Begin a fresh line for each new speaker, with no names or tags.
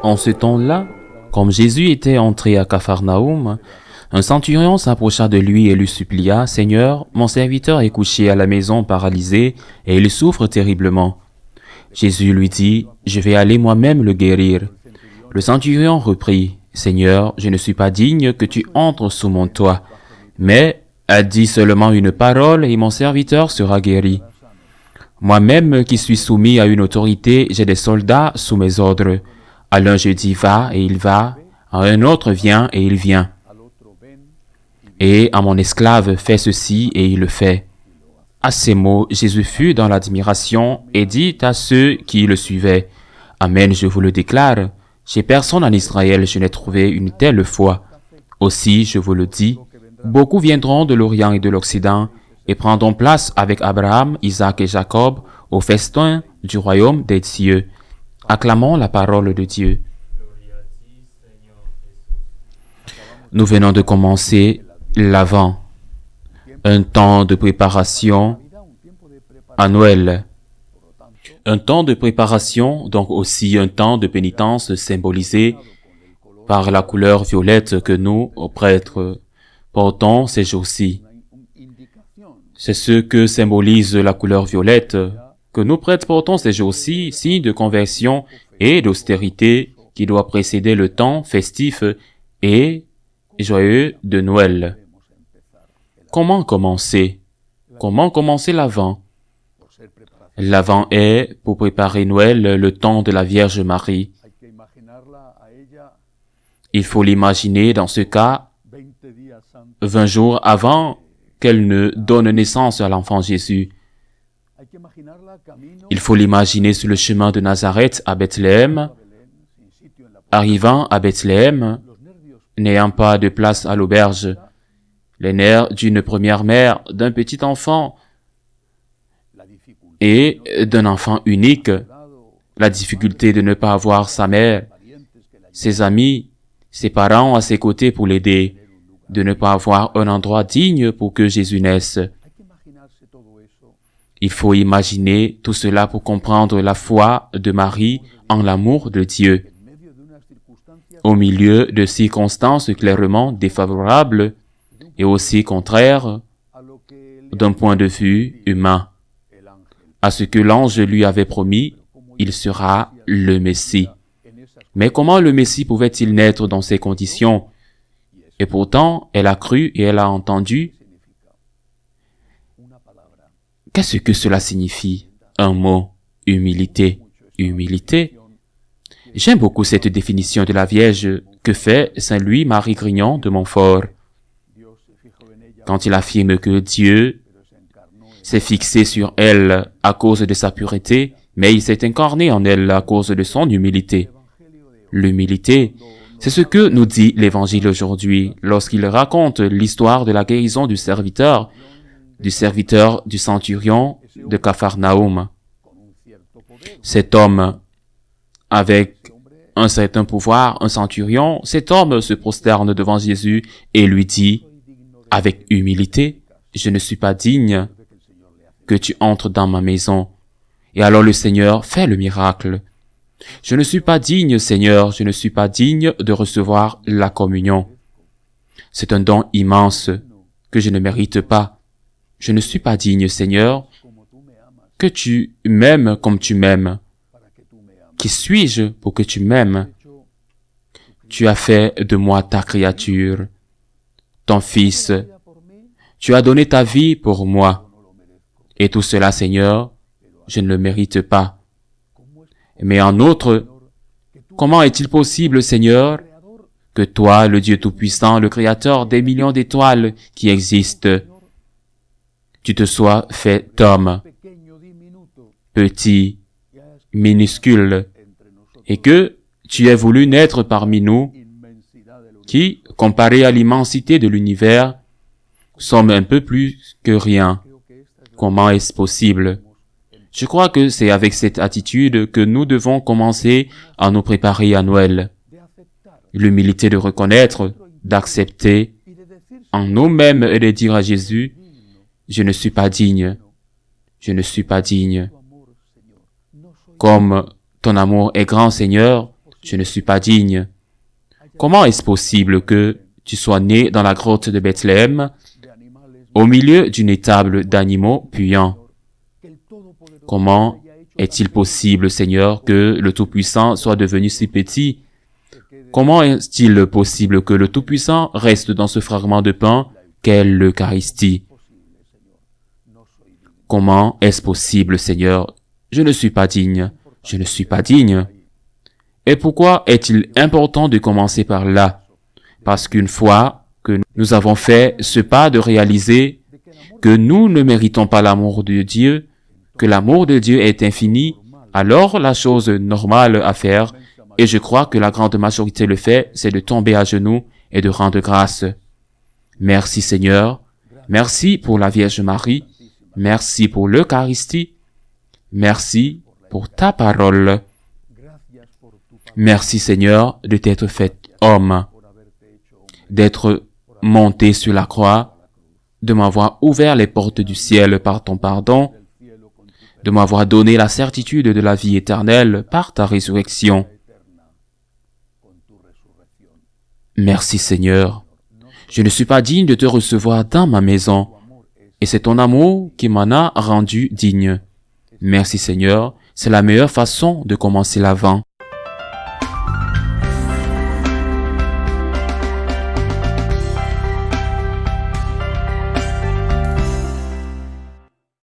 En ce temps-là, comme Jésus était entré à Capharnaüm, un centurion s'approcha de lui et lui supplia, « Seigneur, mon serviteur est couché à la maison paralysé et il souffre terriblement. » Jésus lui dit, « Je vais aller moi-même le guérir. » Le centurion reprit, « Seigneur, je ne suis pas digne que tu entres sous mon toit, mais dis seulement une parole et mon serviteur sera guéri. Moi-même qui suis soumis à une autorité, j'ai des soldats sous mes ordres. À l'un je dis va et il va, à un autre viens et il vient. Et à mon esclave fais ceci et il le fait. » À ces mots, Jésus fut dans l'admiration et dit à ceux qui le suivaient, « Amen, je vous le déclare, chez personne en Israël je n'ai trouvé une telle foi. Aussi, je vous le dis, beaucoup viendront de l'Orient et de l'Occident et prendront place avec Abraham, Isaac et Jacob au festin du royaume des cieux. » Acclamons la parole de Dieu. Nous venons de commencer l'Avent, un temps de préparation à Noël. Un temps de préparation, donc aussi un temps de pénitence symbolisé par la couleur violette que nous, prêtres, portons ces jours-ci. C'est ce que symbolise la couleur violette que nous prêtres portons ces jours-ci, signe de conversion et d'austérité qui doit précéder le temps festif et joyeux de Noël. Comment commencer? Comment commencer l'Avent? L'Avent est, pour préparer Noël, le temps de la Vierge Marie. Il faut l'imaginer dans ce cas 20 jours avant qu'elle ne donne naissance à l'enfant Jésus. Il faut l'imaginer sur le chemin de Nazareth à Bethléem, arrivant à Bethléem, n'ayant pas de place à l'auberge, les nerfs d'une première mère, d'un petit enfant et d'un enfant unique, la difficulté de ne pas avoir sa mère, ses amis, ses parents à ses côtés pour l'aider, de ne pas avoir un endroit digne pour que Jésus naisse. Il faut imaginer tout cela pour comprendre la foi de Marie en l'amour de Dieu. Au milieu de circonstances clairement défavorables et aussi contraires d'un point de vue humain, à ce que l'ange lui avait promis, il sera le Messie. Mais comment le Messie pouvait-il naître dans ces conditions? Et pourtant, elle a cru et elle a entendu. Qu'est-ce que cela signifie? Un mot, humilité. Humilité. J'aime beaucoup cette définition de la Vierge que fait Saint Louis-Marie Grignon de Montfort, quand il affirme que Dieu s'est fixé sur elle à cause de sa pureté, mais il s'est incarné en elle à cause de son humilité. L'humilité, c'est ce que nous dit l'Évangile aujourd'hui lorsqu'il raconte l'histoire de la guérison du serviteur du centurion de Capharnaüm. Cet homme, avec un certain pouvoir, un centurion, cet homme se prosterne devant Jésus et lui dit, avec humilité, « Je ne suis pas digne que tu entres dans ma maison. » Et alors le Seigneur fait le miracle. « Je ne suis pas digne, Seigneur, je ne suis pas digne de recevoir la communion. C'est un don immense que je ne mérite pas. Je ne suis pas digne, Seigneur, que tu m'aimes comme tu m'aimes. Qui suis-je pour que tu m'aimes? Tu as fait de moi ta créature, ton fils. Tu as donné ta vie pour moi. Et tout cela, Seigneur, je ne le mérite pas. Mais en outre, comment est-il possible, Seigneur, que toi, le Dieu Tout-Puissant, le Créateur des millions d'étoiles qui existent, tu te sois fait homme, petit, minuscule, et que tu aies voulu naître parmi nous, qui, comparé à l'immensité de l'univers, sommes un peu plus que rien. Comment est-ce possible? Je crois que c'est avec cette attitude que nous devons commencer à nous préparer à Noël. L'humilité de reconnaître, d'accepter en nous-mêmes et de dire à Jésus, « Je ne suis pas digne, je ne suis pas digne. » Comme ton amour est grand, Seigneur, Je ne suis pas digne. Comment est-ce possible que tu sois né dans la grotte de Bethléem, au milieu d'une étable d'animaux puants? Comment est-il possible, Seigneur, que le Tout-Puissant soit devenu si petit? Comment est-il possible que le Tout-Puissant reste dans ce fragment de pain qu'est l'Eucharistie? Comment est-ce possible, Seigneur? Je ne suis pas digne. Je ne suis pas digne. Et pourquoi est-il important de commencer par là? Parce qu'une fois que nous avons fait ce pas de réaliser que nous ne méritons pas l'amour de Dieu, que l'amour de Dieu est infini, alors la chose normale à faire, et je crois que la grande majorité le fait, c'est de tomber à genoux et de rendre grâce. Merci Seigneur, merci pour la Vierge Marie, merci pour l'Eucharistie, merci pour ta parole. Merci Seigneur de t'être fait homme, d'être monté sur la croix, de m'avoir ouvert les portes du ciel par ton pardon, de m'avoir donné la certitude de la vie éternelle par ta résurrection. Merci Seigneur. Je ne suis pas digne de te recevoir dans ma maison, et c'est ton amour qui m'en a rendu digne. Merci Seigneur, c'est la meilleure façon de commencer l'Avent.